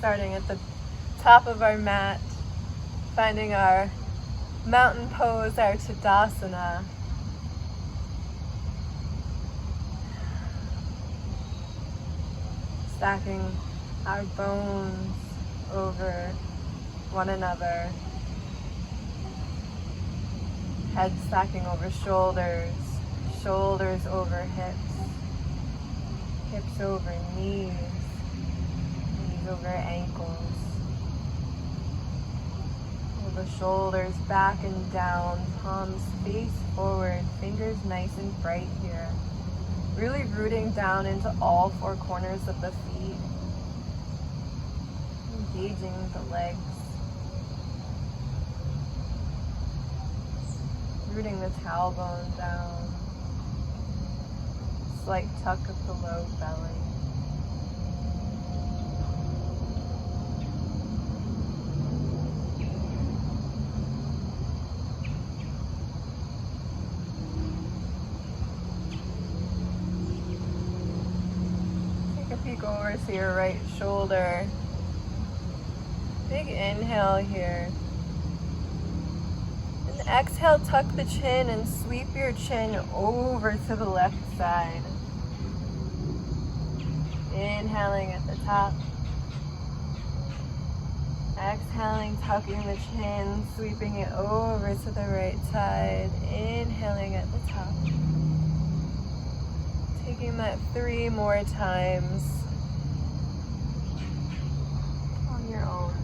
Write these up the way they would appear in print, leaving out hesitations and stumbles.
Starting at the top of our mat, finding our mountain pose, our Tadasana. Stacking our bones over one another. Head stacking over shoulders, shoulders over hips, hips over knees, knees over ankles. Pull the shoulders back and down, palms face forward, fingers nice and bright here. Really rooting down into all four corners of the feet, engaging the legs, rooting the tailbone down, slight tuck of the low belly. Peek over to your right shoulder. Big inhale here. And exhale, tuck the chin and sweep your chin over to the left side. Inhaling at the top. Exhaling, tucking the chin, sweeping it over to the right side. Inhaling at the top. Taking that 3 more times on your own.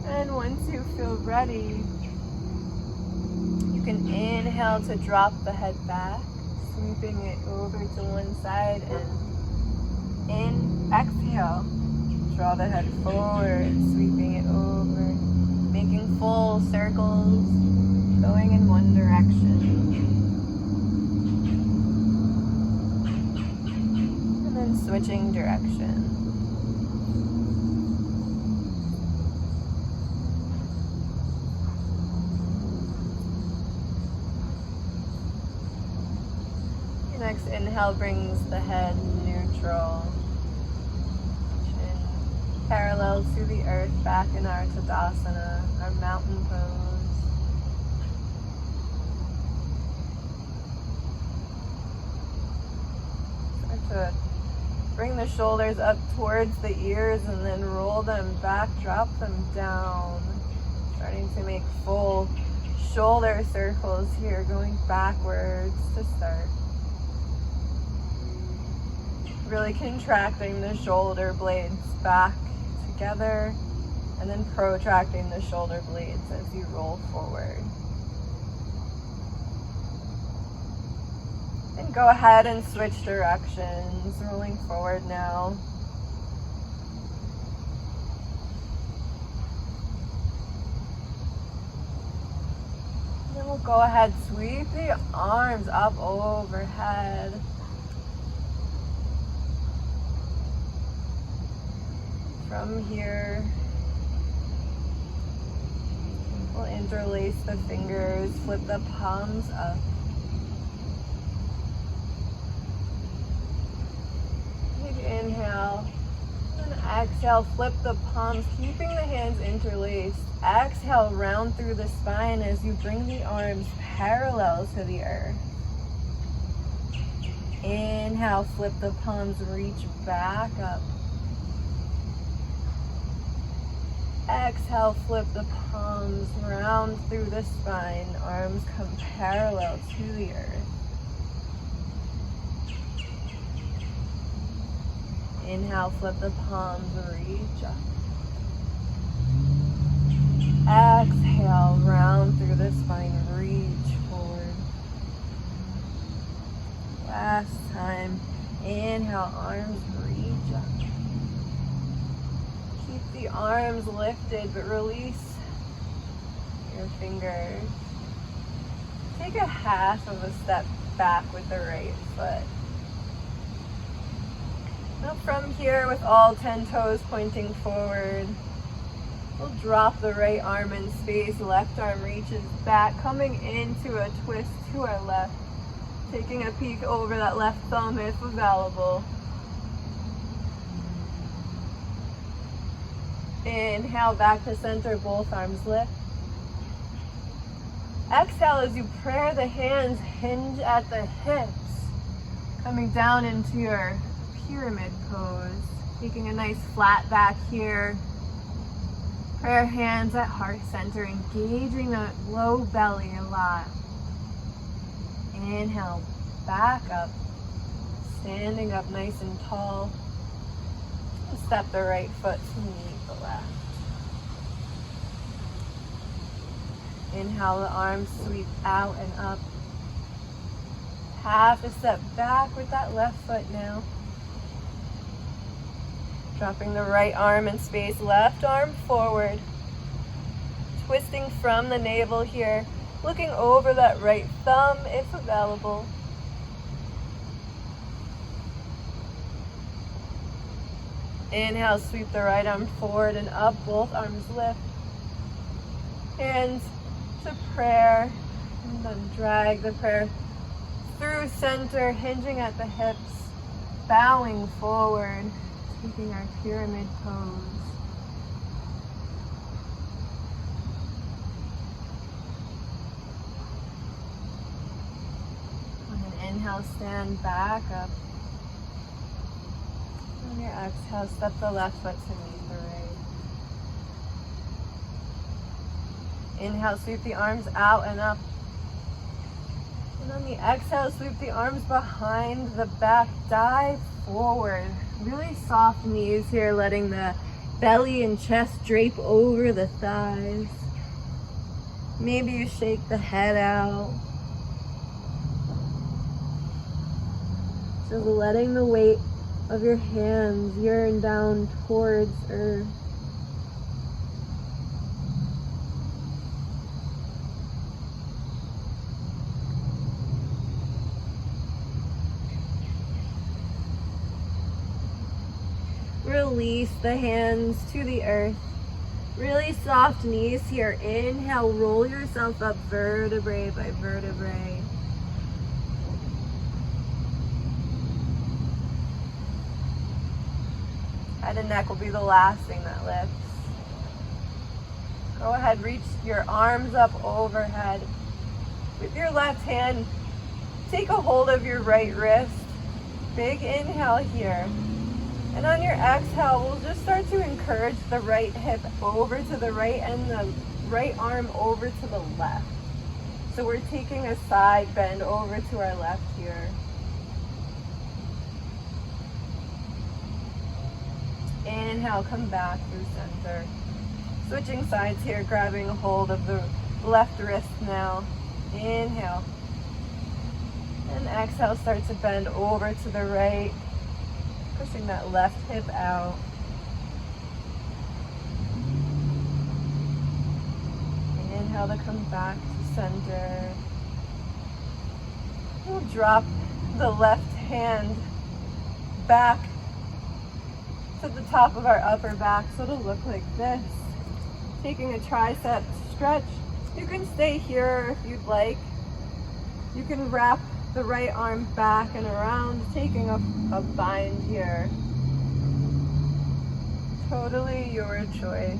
And once you feel ready, you can inhale to drop the head back, sweeping it over to one side, and exhale, draw the head forward, sweeping it over, making full circles, going in one direction. And then switching direction. Next inhale brings the head neutral. Chin parallel to the earth, back in our Tadasana, our mountain pose. Start to bring the shoulders up towards the ears and then roll them back, drop them down. Starting to make full shoulder circles here, going backwards to start. Really contracting the shoulder blades back together and then protracting the shoulder blades as you roll forward. And go ahead and switch directions, rolling forward now. And then we'll go ahead, sweep the arms up overhead. From here, we'll interlace the fingers, flip the palms up. Big inhale, and exhale, flip the palms, keeping the hands interlaced. Exhale, round through the spine as you bring the arms parallel to the earth. Inhale, flip the palms, reach back up. Exhale, flip the palms round through the spine. Arms come parallel to the earth. Inhale, flip the palms, reach up. Exhale, round through the spine, reach forward. Last time. Inhale, arms reach up. The arms lifted, but release your fingers. Take a half of a step back with the right foot. Now from here, with all 10 toes pointing forward, we'll drop the right arm in space, left arm reaches back, coming into a twist to our left, taking a peek over that left thumb if available. Inhale, back to center, both arms lift. Exhale as you prayer the hands, hinge at the hips, coming down into your pyramid pose, taking a nice flat back here. Prayer hands at heart center, engaging the low belly a lot. Inhale, back up, standing up nice and tall. Step the right foot to meet the left. Inhale, the arms sweep out and up. Half a step back with that left foot now. Dropping the right arm in space, left arm forward. Twisting from the navel here, looking over that right thumb if available. Inhale, sweep the right arm forward and up, both arms lift. Hands to prayer, and then drag the prayer through center, hinging at the hips, bowing forward, taking our pyramid pose. On an inhale, stand back up. On your exhale, step the left foot to meet the right. Inhale, sweep the arms out and up. And on the exhale, sweep the arms behind the back, dive forward. Really soft knees here, letting the belly and chest drape over the thighs. Maybe you shake the head out. Just letting the weight of your hands yearn down towards earth. Release the hands to the earth. Really soft knees here. Inhale, roll yourself up vertebrae by vertebrae. Head and neck will be the last thing that lifts. Go ahead, reach your arms up overhead. With your left hand, take a hold of your right wrist. Big inhale here. And on your exhale, we'll just start to encourage the right hip over to the right and the right arm over to the left. So we're taking a side bend over to our left here. Inhale, come back through center. Switching sides here, grabbing a hold of the left wrist now. Inhale. And exhale, start to bend over to the right. Pushing that left hip out. Inhale to come back to center. We'll drop the left hand back to the top of our upper back, so it'll look like this. Taking a tricep stretch. You can stay here if you'd like. You can wrap the right arm back and around, taking a bind here. Totally your choice.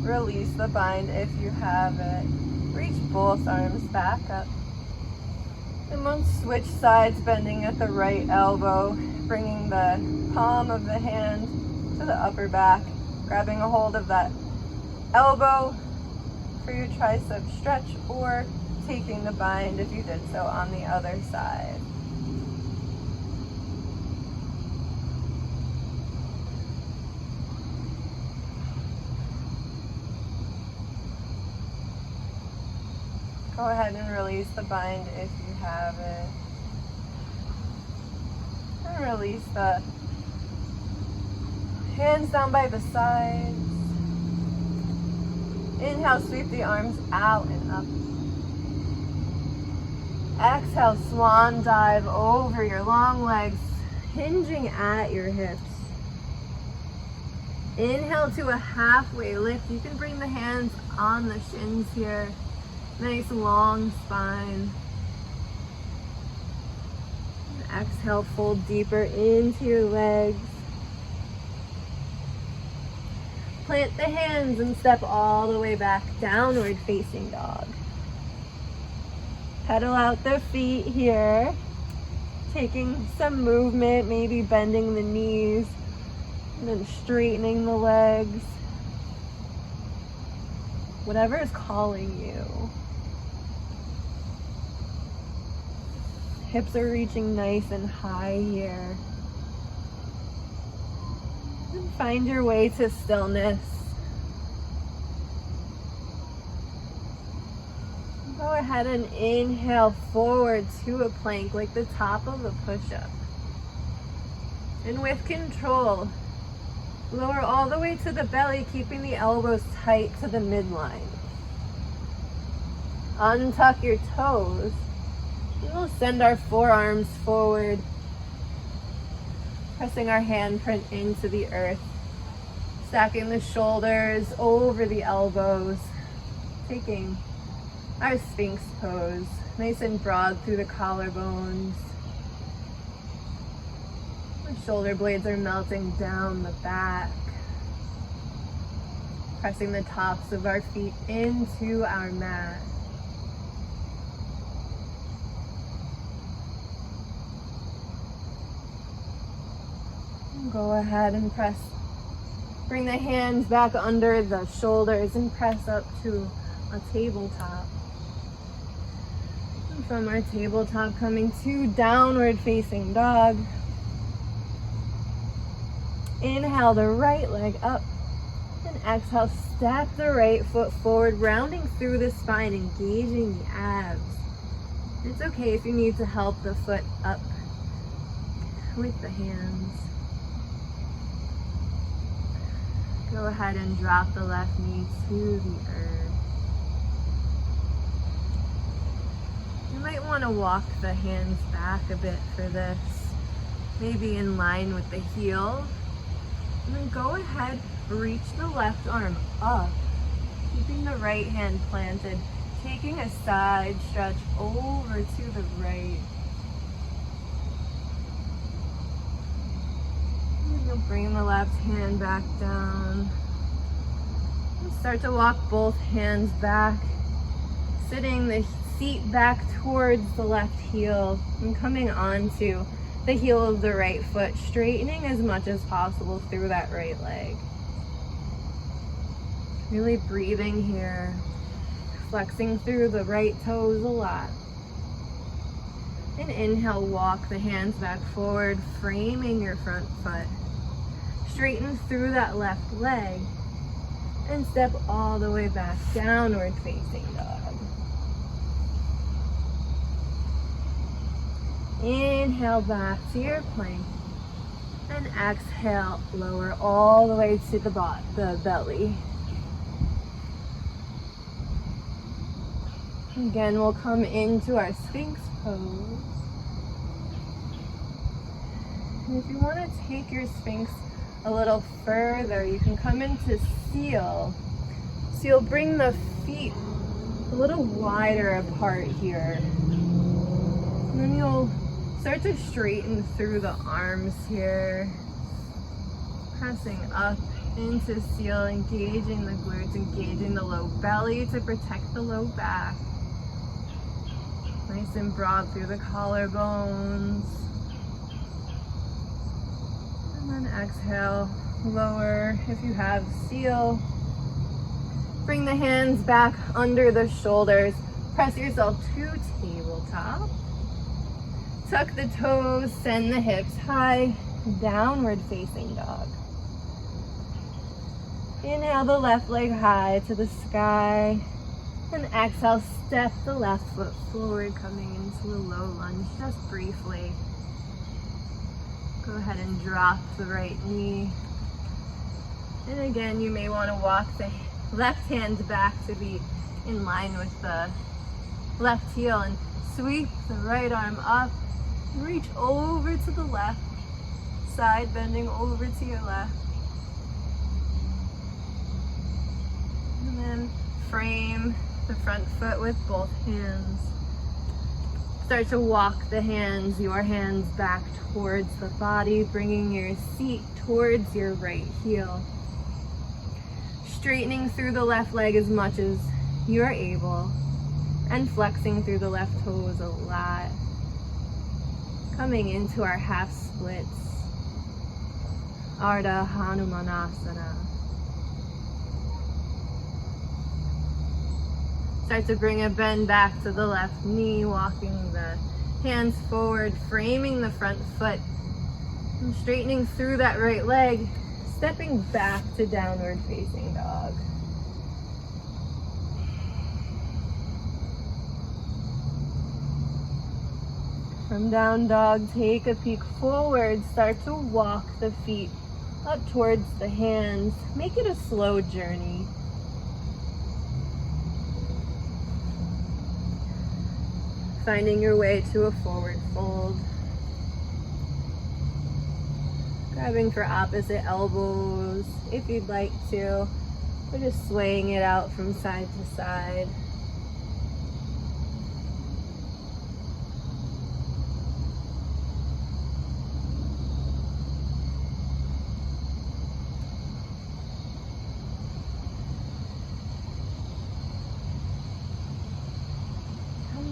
Release the bind if you have it. Reach both arms back up. And we'll switch sides, bending at the right elbow, bringing the palm of the hand to the upper back, grabbing a hold of that elbow for your tricep stretch, or taking the bind if you did so on the other side. Go ahead and release the bind if you have it. And release the hands down by the sides. Inhale, sweep the arms out and up. Exhale, swan dive over your long legs, hinging at your hips. Inhale to a halfway lift. You can bring the hands on the shins here. Nice long spine. And exhale, fold deeper into your legs. Plant the hands and step all the way back, downward facing dog. Pedal out the feet here, taking some movement, maybe bending the knees, and then straightening the legs. Whatever is calling you. Hips are reaching nice and high here. And find your way to stillness. Go ahead and inhale forward to a plank like the top of a push-up. And with control, lower all the way to the belly, keeping the elbows tight to the midline. Untuck your toes. And we'll send our forearms forward, pressing our handprint into the earth, stacking the shoulders over the elbows, taking our Sphinx Pose, nice and broad through the collarbones. The shoulder blades are melting down the back, pressing the tops of our feet into our mat. Go ahead and bring the hands back under the shoulders and press up to a tabletop. And from our tabletop, coming to downward facing dog. Inhale the right leg up, and exhale, step the right foot forward, rounding through the spine, engaging the abs. It's okay if you need to help the foot up with the hands. Go ahead and drop the left knee to the earth. You might want to walk the hands back a bit for this, maybe in line with the heel. And then go ahead, reach the left arm up, keeping the right hand planted, taking a side stretch over to the right. You'll bring the left hand back down. And start to walk both hands back, sitting the feet back towards the left heel and coming onto the heel of the right foot, straightening as much as possible through that right leg. Really breathing here, flexing through the right toes a lot. And inhale, walk the hands back forward, framing your front foot. Straighten through that left leg and step all the way back, downward facing dog. Inhale back to your plank and exhale, lower all the way to the belly. Again, we'll come into our Sphinx Pose. And if you want to take your Sphinx a little further, you can come into seal. So you'll bring the feet a little wider apart here. And then you'll start to straighten through the arms here. Pressing up into seal, engaging the glutes, engaging the low belly to protect the low back. Nice and broad through the collarbones. And then exhale, lower if you have seal. Bring the hands back under the shoulders. Press yourself to tabletop. Tuck the toes, send the hips high, downward facing dog. Inhale the left leg high to the sky. And exhale, step the left foot forward, coming into a low lunge just briefly. Go ahead and drop the right knee. And again, you may want to walk the left hand back to be in line with the left heel and Sweep the right arm up, reach over to the left, side bending over to your left. And then frame the front foot with both hands. Start to walk the hands, your hands back towards the body, bringing your seat towards your right heel. Straightening through the left leg as much as you are able, and flexing through the left toes a lot. Coming into our half splits, Arda, Hanumanasana. Start to bring a bend back to the left knee, walking the hands forward, framing the front foot, and straightening through that right leg, stepping back to downward facing dog. From down dog, take a peek forward, start to walk the feet up towards the hands. Make it a slow journey. Finding your way to a forward fold. Grabbing for opposite elbows if you'd like to, or just swaying it out from side to side.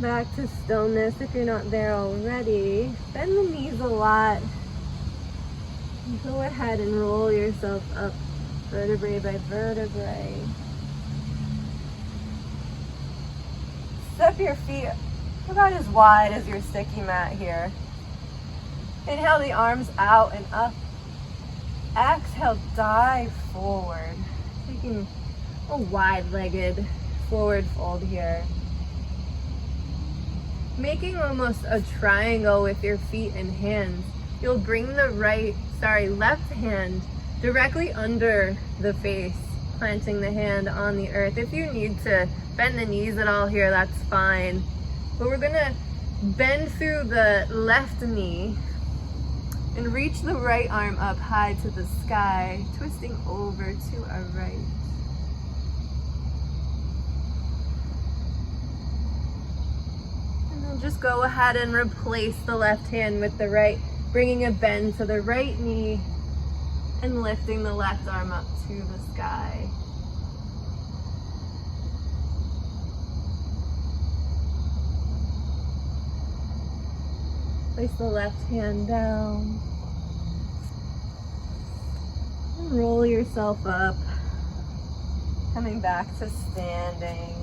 Back to stillness if you're not there already. Bend the knees a lot. Go ahead and roll yourself up vertebrae by vertebrae. Step your feet about as wide as your sticky mat here. Inhale the arms out and up. Exhale, dive forward. Taking a wide-legged forward fold here. Making almost a triangle with your feet and hands. You'll bring the left hand directly under the face, planting the hand on the earth. If you need to bend the knees at all here, that's fine. But we're gonna bend through the left knee and reach the right arm up high to the sky, twisting over to our right. Just go ahead and replace the left hand with the right, bringing a bend to the right knee and lifting the left arm up to the sky. Place the left hand down and roll yourself up, coming back to standing.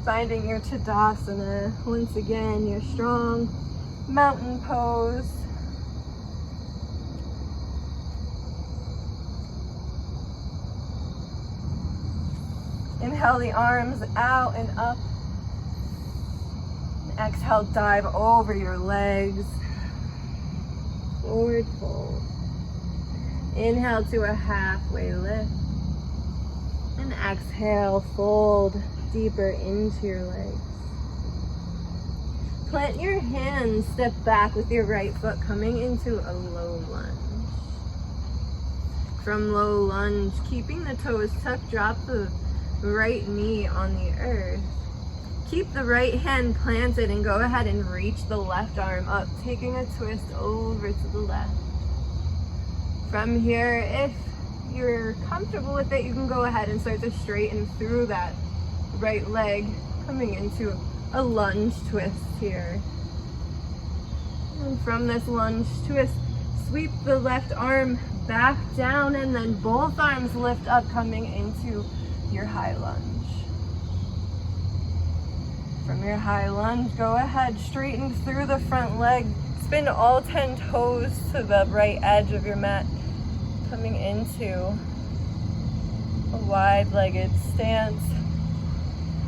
Finding your Tadasana, once again, your strong mountain pose. Inhale the arms out and up. And exhale, dive over your legs. Forward fold. Inhale to a halfway lift. And exhale, fold deeper into your legs. Plant your hands, step back with your right foot, coming into a low lunge. From low lunge, keeping the toes tucked, drop the right knee on the earth. Keep the right hand planted and go ahead and reach the left arm up, taking a twist over to the left. From here, if you're comfortable with it, you can go ahead and start to straighten through that right leg, coming into a lunge twist here. And from this lunge twist, sweep the left arm back down and then both arms lift up, coming into your high lunge. From your high lunge, go ahead, straighten through the front leg, spin all 10 toes to the right edge of your mat, coming into a wide-legged stance.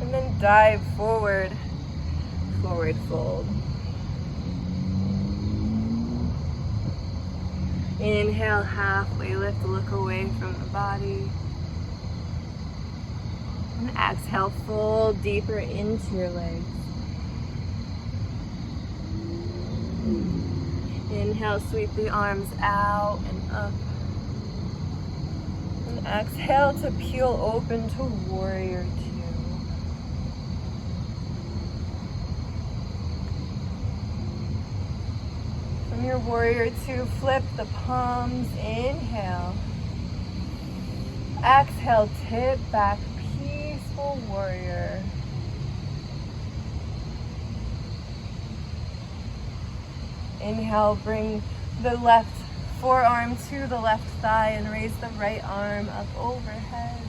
And then dive forward, forward fold. Inhale, halfway lift, look away from the body. And exhale, fold deeper into your legs. Inhale, sweep the arms out and up. And exhale to peel open to warrior two. From your warrior two, flip the palms. Inhale. Exhale, tip back, peaceful warrior. Inhale, bring the left forearm to the left thigh and raise the right arm up overhead.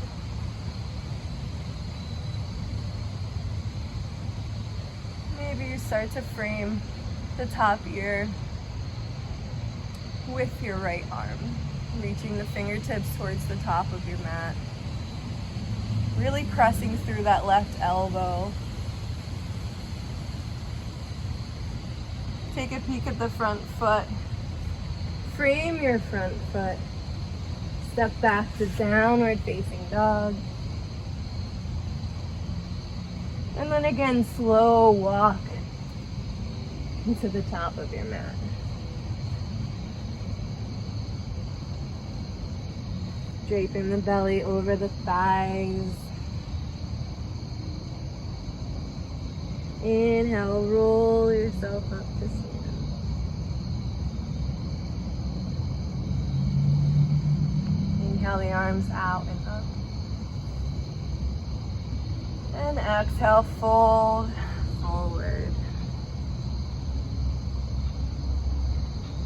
Maybe you start to frame the top ear with your right arm, reaching the fingertips towards the top of your mat. Really pressing through that left elbow. Take a peek at the front foot. Frame your front foot. Step back to downward facing dog. And then again, slow walk into the top of your mat. Draping the belly over the thighs. Inhale, roll yourself up to stand. Inhale the arms out and up. And exhale, fold forward.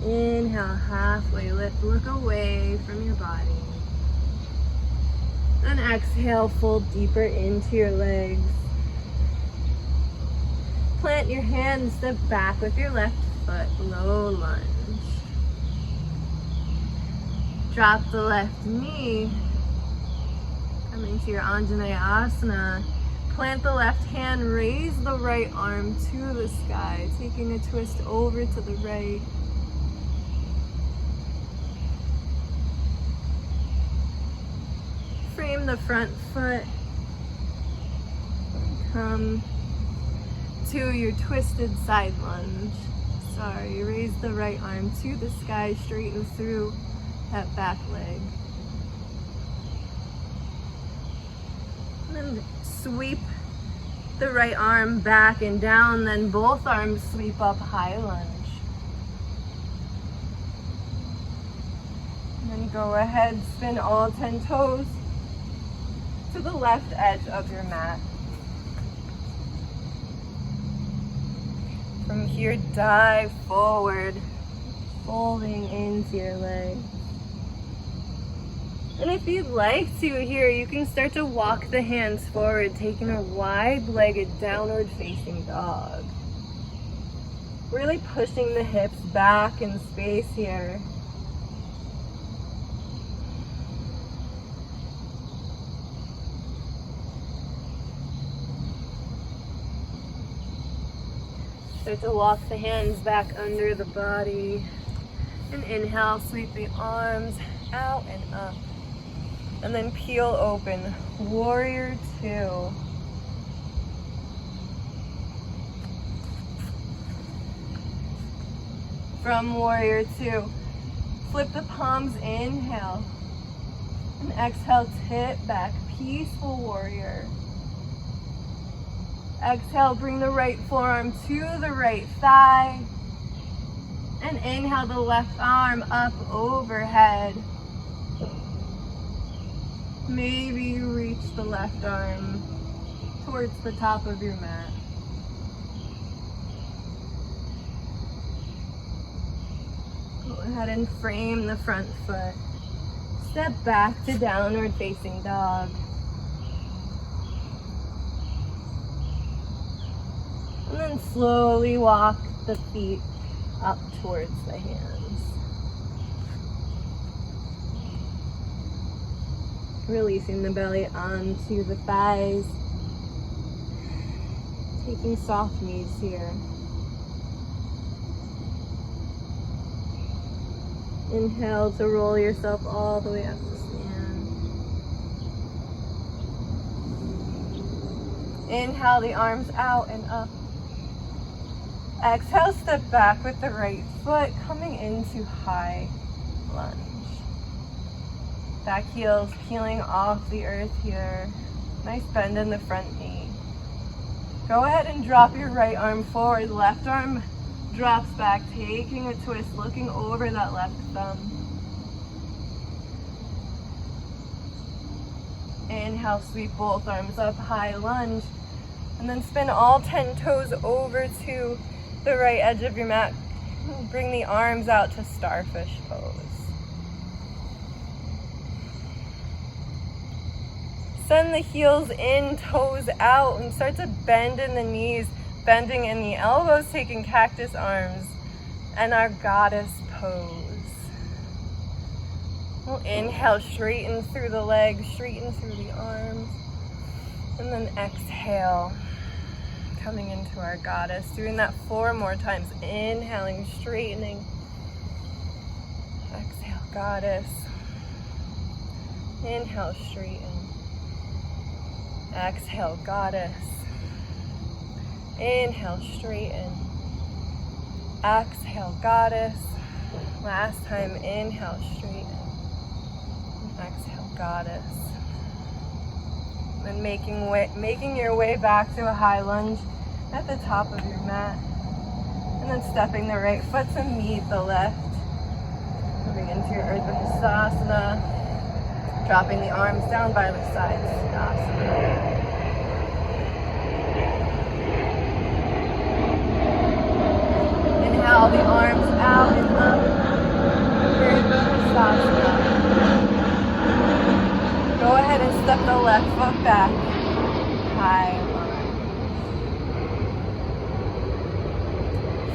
Inhale, halfway lift, look away from your body. And exhale, fold deeper into your legs. Plant your hands, step back with your left foot, low lunge. Drop the left knee, come into your Anjaneyasana. Plant the left hand, raise the right arm to the sky, taking a twist over to the right. Frame the front foot, come to your twisted side lunge. Sorry, raise the right arm to the sky, straighten through that back leg. And then sweep the right arm back and down, then both arms sweep up, high lunge. And then go ahead, spin all 10 toes to the left edge of your mat. From here, dive forward, folding into your leg. And if you'd like to here, you can start to walk the hands forward, taking a wide-legged downward facing dog. Really pushing the hips back in space here. Start to walk the hands back under the body. And inhale, sweep the arms out and up. And then peel open, warrior two. From warrior two, flip the palms, inhale. And exhale, tip back, peaceful warrior. Exhale, bring the right forearm to the right thigh. And inhale the left arm up overhead. Maybe you reach the left arm towards the top of your mat. Go ahead and frame the front foot. Step back to downward facing dog. And then slowly walk the feet up towards the hands. Releasing the belly onto the thighs. Taking soft knees here. Inhale to roll yourself all the way up to stand. Inhale the arms out and up. Exhale, step back with the right foot, coming into high lunge. Back heels peeling off the earth here. Nice bend in the front knee. Go ahead and drop your right arm forward. Left arm drops back, taking a twist, looking over that left thumb. Inhale, sweep both arms up, high lunge. And then spin all 10 toes over to the right edge of your mat. Bring the arms out to starfish pose. Send the heels in, toes out, and start to bend in the knees, bending in the elbows, taking cactus arms, and our goddess pose. We'll inhale, straighten through the legs, straighten through the arms, and then exhale, coming into our goddess. Doing that 4 more times. Inhaling, straightening. Exhale, goddess. Inhale, straighten. Exhale, goddess. Inhale, straighten. Exhale, goddess. Last time, inhale, straighten. Exhale, goddess. And making your way back to a high lunge at the top of your mat. And then stepping the right foot to meet the left. Moving into your Hanumanasana. Dropping the arms down by the sides. Tadasana. Inhale the arms out and up. Tadasana. Go ahead and step the left foot back. High lunge.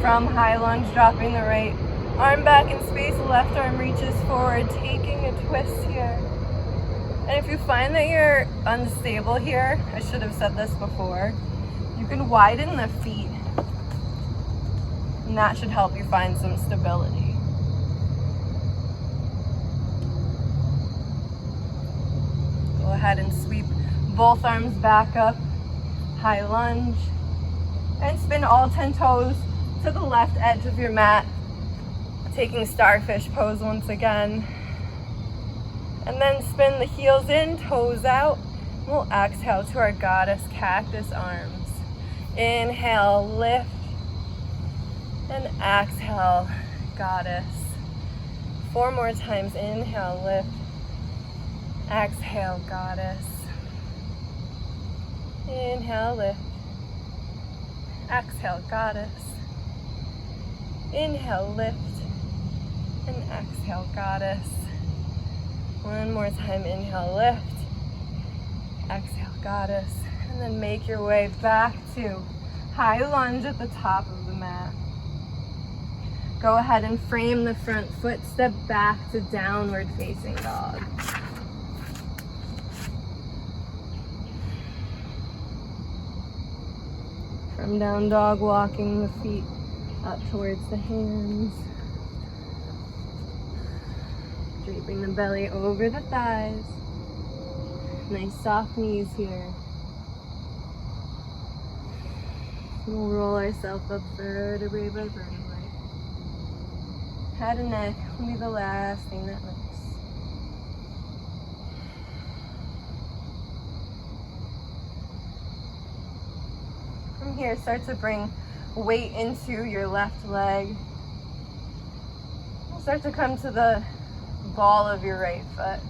From high lunge, dropping the right arm back in space. Left arm reaches forward, taking a twist here. And if you find that you're unstable here, I should have said this before, you can widen the feet. And that should help you find some stability. Go ahead and sweep both arms back up, high lunge, and spin all 10 toes to the left edge of your mat, taking starfish pose once again. And then spin the heels in, toes out. We'll exhale to our goddess cactus arms. Inhale, lift, and exhale, goddess. 4 more times. Inhale, lift. Exhale, goddess. Inhale, lift. Exhale, goddess. Inhale, lift. And exhale, goddess. 1 more time. Inhale, lift. Exhale, goddess. And then make your way back to high lunge at the top of the mat. Go ahead and frame the front foot. Step back to downward facing dog. From down dog, walking the feet up towards the hands. Draping the belly over the thighs. Nice soft knees here. We'll roll ourselves up vertebrae by vertebrae. Head and neck will be the last thing that lifts. From here, start to bring weight into your left leg. Start to come to the ball of your right foot.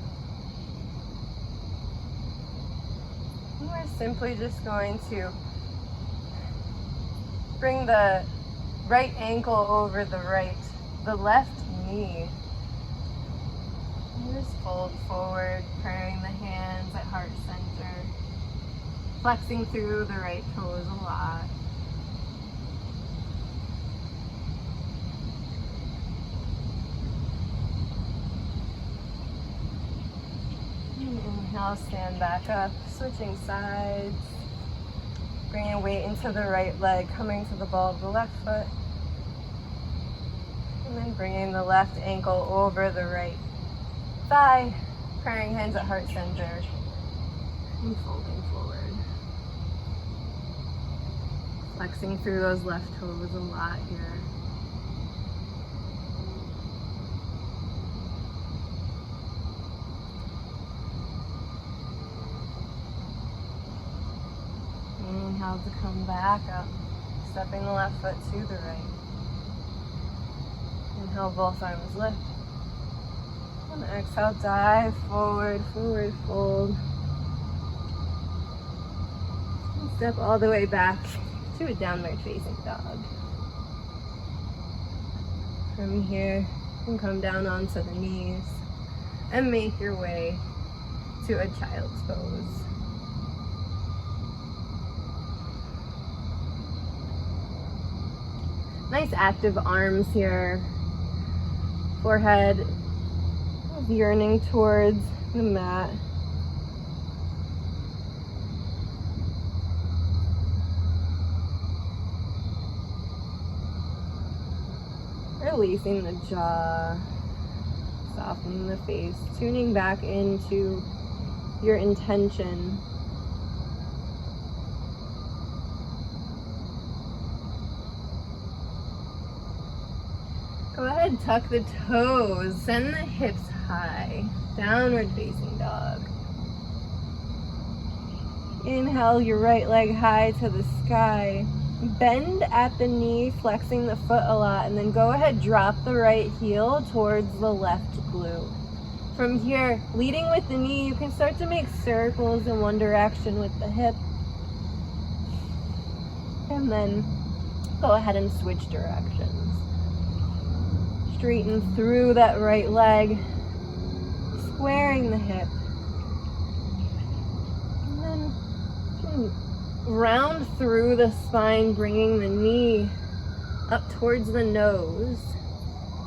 And we're simply just going to bring the right ankle over the left knee. And just fold forward, carrying the hands at heart center. Flexing through the right toes a lot. Inhale, stand back up, switching sides. Bringing weight into the right leg, coming to the ball of the left foot. And then bringing the left ankle over the right thigh. Carrying hands at heart center. And folding forward. Flexing through those left toes a lot here. Inhale to come back up, stepping the left foot to the right. Inhale, both arms lift. And exhale, dive forward, forward fold. And step all the way back to a downward facing dog. From here, you can come down onto the knees and make your way to a child's pose. Nice active arms here. Forehead is yearning towards the mat. Releasing the jaw, softening the face, tuning back into your intention. Go ahead, tuck the toes, send the hips high, downward facing dog. Inhale your right leg high to the sky. Bend at the knee, flexing the foot a lot, and then go ahead, drop the right heel towards the left glute. From here, leading with the knee, you can start to make circles in one direction with the hip. And then go ahead and switch directions. Straighten through that right leg, squaring the hip. And then round through the spine, bringing the knee up towards the nose.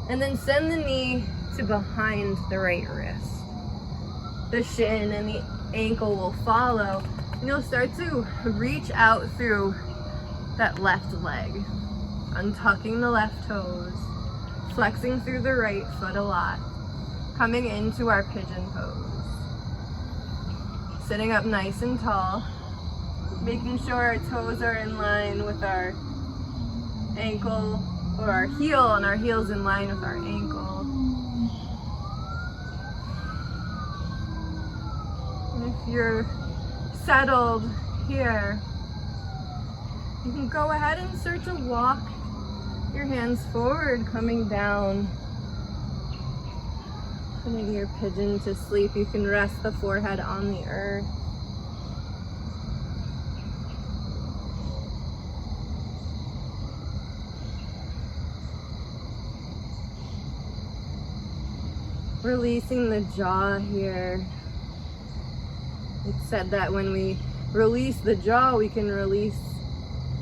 And then send the knee to behind the right wrist. The shin and the ankle will follow. And you'll start to reach out through that left leg, untucking the left toes. Flexing through the right foot a lot. Coming into our pigeon pose. Sitting up nice and tall. Making sure our toes are in line with our ankle or our heel, and our heel's in line with our ankle. And if you're settled here, you can go ahead and start to walk your hands forward, coming down. Putting your pigeon to sleep. You can rest the forehead on the earth. Releasing the jaw here. It's said that when we release the jaw, we can release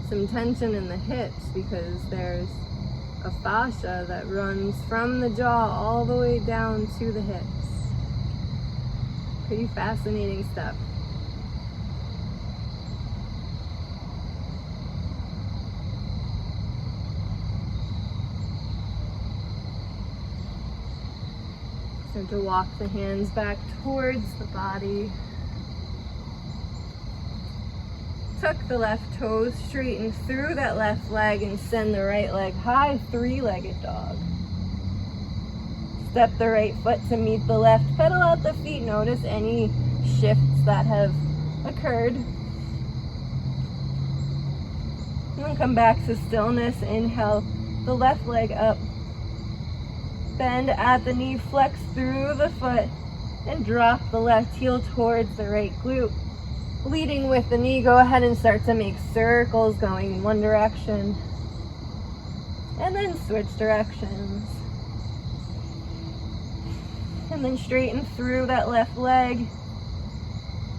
some tension in the hips, because there's a fascia that runs from the jaw all the way down to the hips. Pretty fascinating stuff. Start to walk the hands back towards the body. Tuck the left toes, straighten through that left leg, and send the right leg high, three-legged dog. Step the right foot to meet the left, pedal out the feet, notice any shifts that have occurred. And then come back to stillness, inhale the left leg up. Bend at the knee, flex through the foot, and drop the left heel towards the right glute. Leading with the knee, go ahead and start to make circles going in one direction. And then switch directions. And then straighten through that left leg.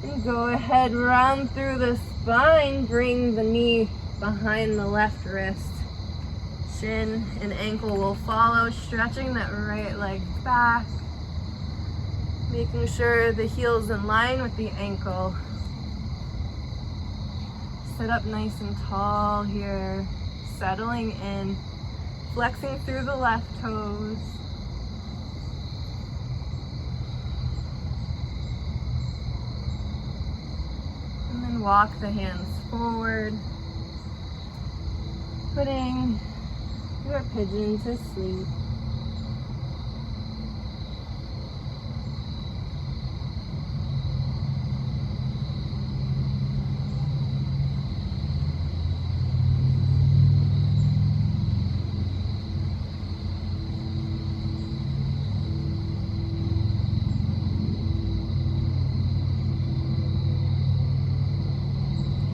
And go ahead, round through the spine, bring the knee behind the left wrist. Shin and ankle will follow, stretching that right leg back. Making sure the heel's in line with the ankle. Sit up nice and tall here, settling in, flexing through the left toes. And then walk the hands forward. putting your pigeon to sleep.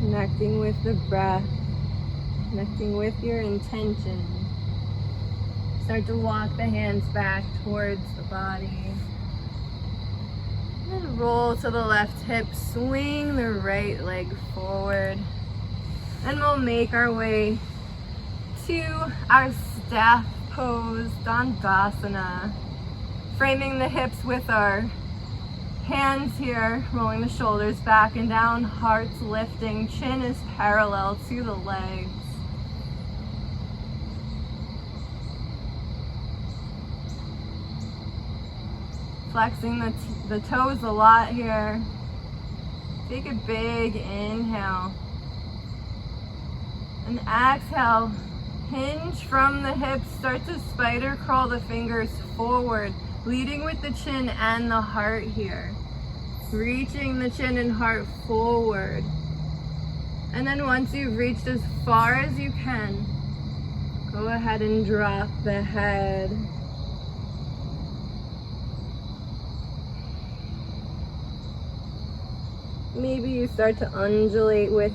Connecting with the breath, connecting with your intention. Start to walk the hands back towards the body. And then roll to the left hip, swing the right leg forward. And we'll make our way to our staff pose, Tadasana. Framing the hips with our hands here, rolling the shoulders back and down, heart's lifting, chin is parallel to the legs. Flexing the toes a lot here. Take a big inhale. And exhale, hinge from the hips, start to spider crawl the fingers forward, leading with the chin and the heart here. Reaching the chin and heart forward. And then once you've reached as far as you can, go ahead and drop the head. Maybe you start to undulate with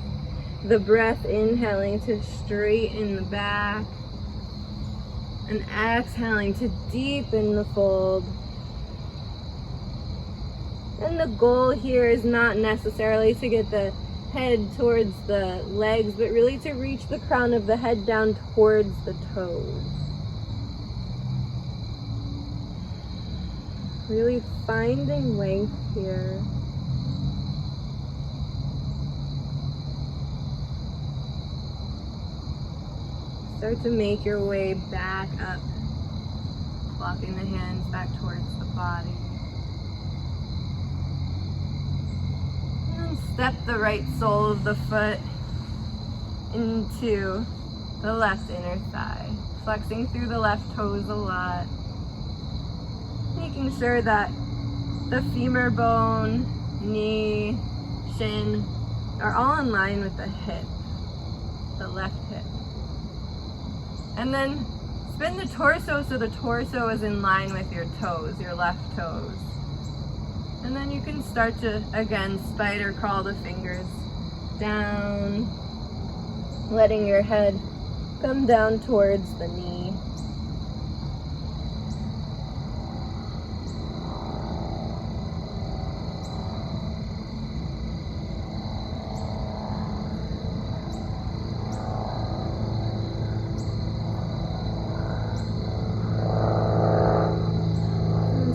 the breath, inhaling to straighten the back and exhaling to deepen the fold. And the goal here is not necessarily to get the head towards the legs, but really to reach the crown of the head down towards the toes. Really finding length here. Start to make your way back up, walking the hands back towards the body. And then step the right sole of the foot into the left inner thigh, flexing through the left toes a lot. Making sure that the femur bone, knee, shin are all in line with the hip, the left hip. And then spin the torso so the torso is in line with your toes, your left toes. And then you can start to, again, spider crawl the fingers down, letting your head come down towards the knee.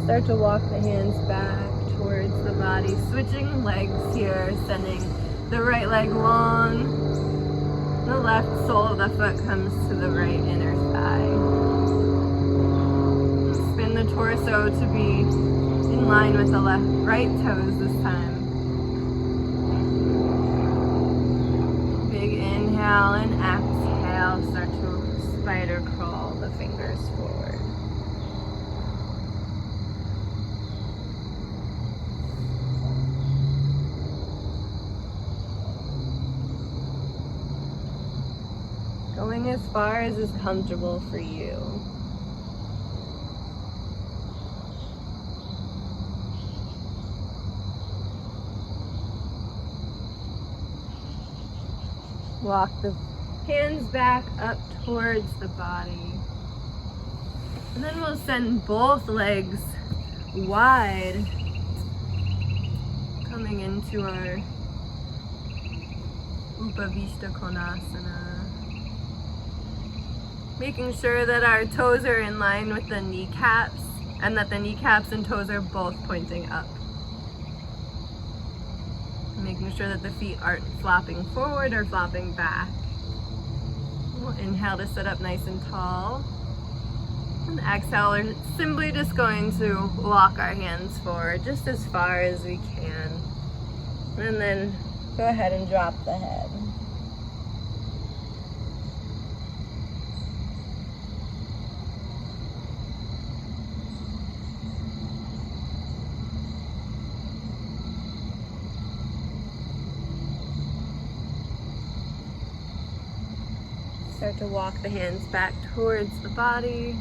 Start to walk the hands back towards the body, switching legs here, sending the right leg long. The left sole of the foot comes to the right inner thigh. Spin the torso to be in line with the right toes this time. Big inhale and exhale, start to spider crawl the fingers forward. Going as far as is comfortable for you. Walk the hands back up towards the body. And then we'll send both legs wide, coming into our Upavishta Konasana. Making sure that our toes are in line with the kneecaps and that the kneecaps and toes are both pointing up. Making sure that the feet aren't flopping forward or flopping back. We'll inhale to sit up nice and tall. And exhale, we're simply just going to walk our hands forward just as far as we can. And then go ahead and drop the head. Start to walk the hands back towards the body.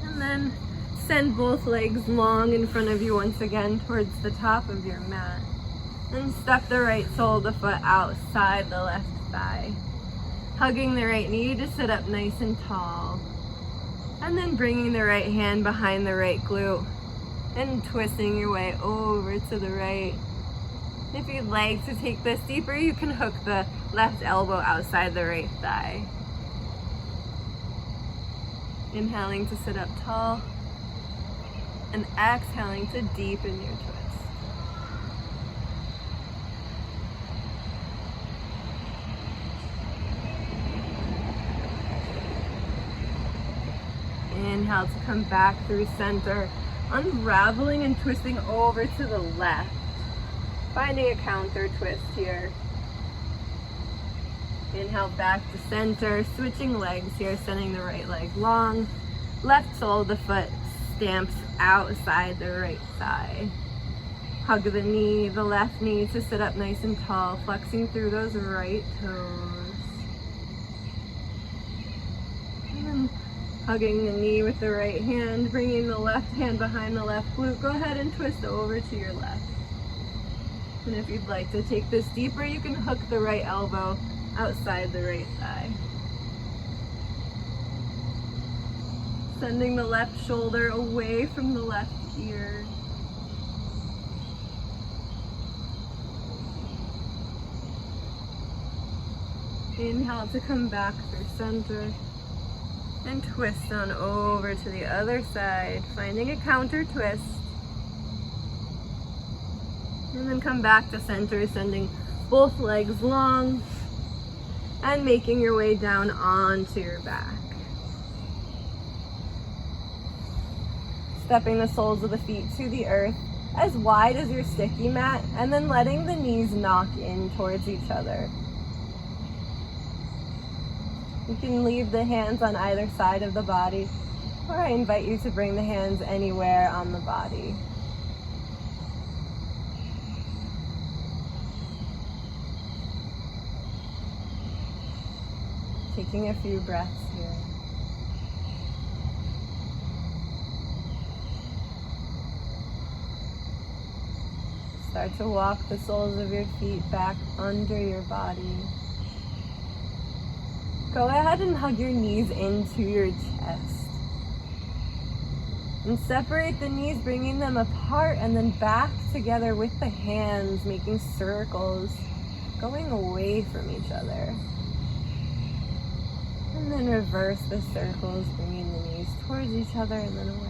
And then send both legs long in front of you once again towards the top of your mat. And step the right sole of the foot outside the left thigh. Hugging the right knee to sit up nice and tall. And then bringing the right hand behind the right glute and twisting your way over to the right. If you'd like to take this deeper, you can hook the left elbow outside the right thigh. Inhaling to sit up tall and exhaling to deepen your twist. Inhale to come back through center, unraveling and twisting over to the left. Finding a counter twist here. Inhale back to center, switching legs here, sending the right leg long. Left sole of the foot stamps outside the right thigh. Hug the knee, the left knee to sit up nice and tall, flexing through those right toes. And then hugging the knee with the right hand, bringing the left hand behind the left glute. Go ahead and twist over to your left. And if you'd like to take this deeper, you can hook the right elbow outside the right thigh. Sending the left shoulder away from the left ear. Inhale to come back through center. And twist on over to the other side, finding a counter twist. And then come back to center, sending both legs long and making your way down onto your back. Stepping the soles of the feet to the earth as wide as your sticky mat, and then letting the knees knock in towards each other. You can leave the hands on either side of the body, or I invite you to bring the hands anywhere on the body. Taking a few breaths here. Start to walk the soles of your feet back under your body. Go ahead and hug your knees into your chest. And separate the knees, bringing them apart and then back together with the hands, making circles, going away from each other. And then reverse the circles, bringing the knees towards each other and then away.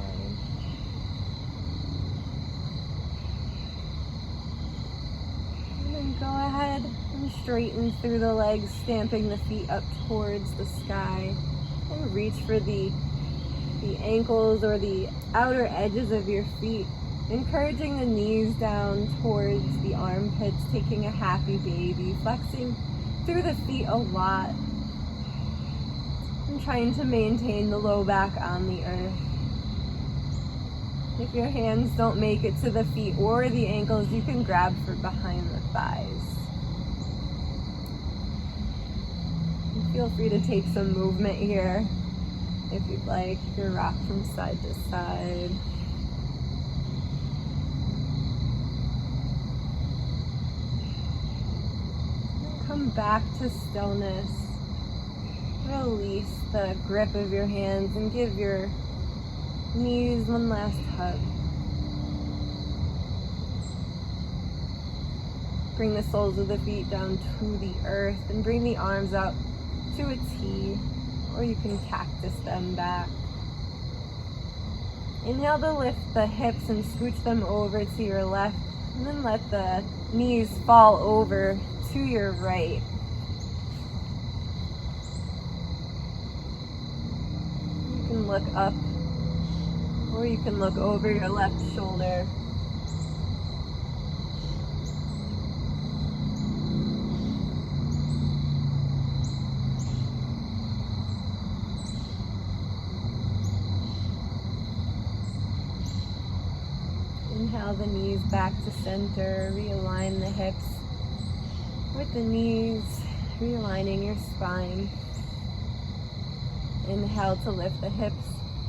And then go ahead and straighten through the legs, stamping the feet up towards the sky. And reach for the ankles or the outer edges of your feet, encouraging the knees down towards the armpits, taking a happy baby, flexing through the feet a lot. And trying to maintain the low back on the earth. If your hands don't make it to the feet or the ankles, you can grab for behind the thighs. And feel free to take some movement here if you'd like. You can rock from side to side. And come back to stillness. Release the grip of your hands and give your knees one last hug. Bring the soles of the feet down to the earth and bring the arms out to a T, or you can cactus them back. Inhale to lift the hips and scooch them over to your left, and then let the knees fall over to your right. Look up, or you can look over your left shoulder. Inhale the knees back to center, realign the hips with the knees, realigning your spine. Inhale to lift the hips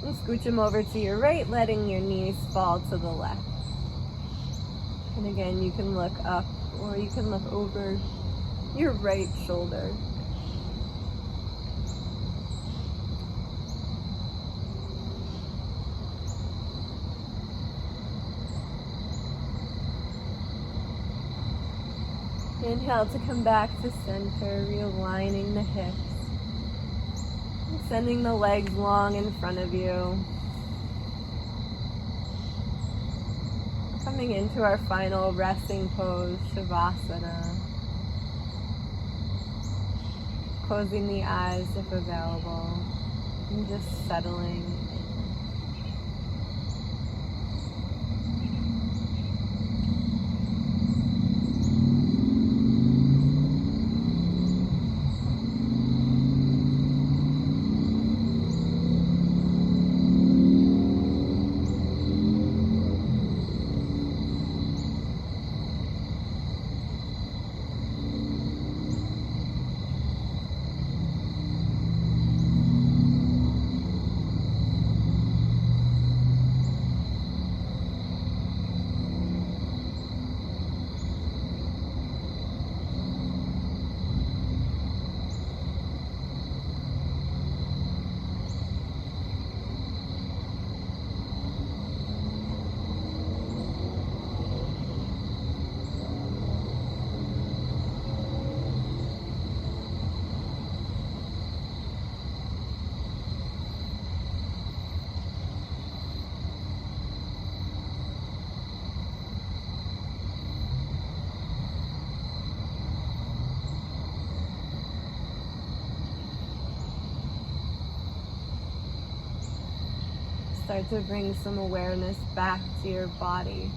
and scooch them over to your right, letting your knees fall to the left. And again, you can look up or you can look over your right shoulder. Inhale to come back to center, realigning the hips. Sending the legs long in front of you. Coming into our final resting pose, Shavasana. Closing the eyes if available. And just settling. Start to bring some awareness back to your body.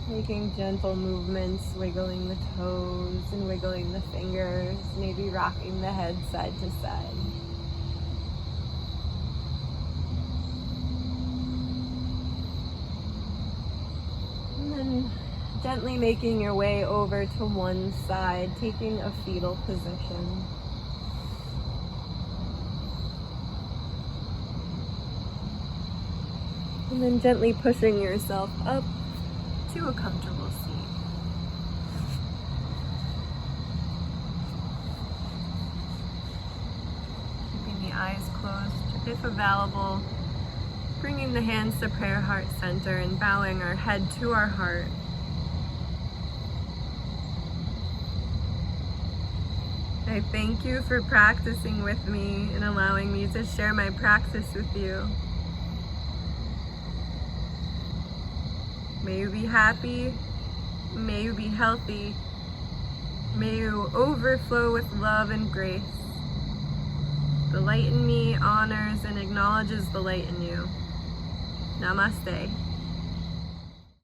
Making gentle movements, wiggling the toes and wiggling the fingers, maybe rocking the head side to side. And then gently making your way over to one side, taking a fetal position. And then gently pushing yourself up to a comfortable seat. Keeping the eyes closed, if available. Bringing the hands to prayer heart center and bowing our head to our heart. I thank you for practicing with me and allowing me to share my practice with you. May you be happy, may you be healthy, may you overflow with love and grace. The light in me honors and acknowledges the light in you. Namaste.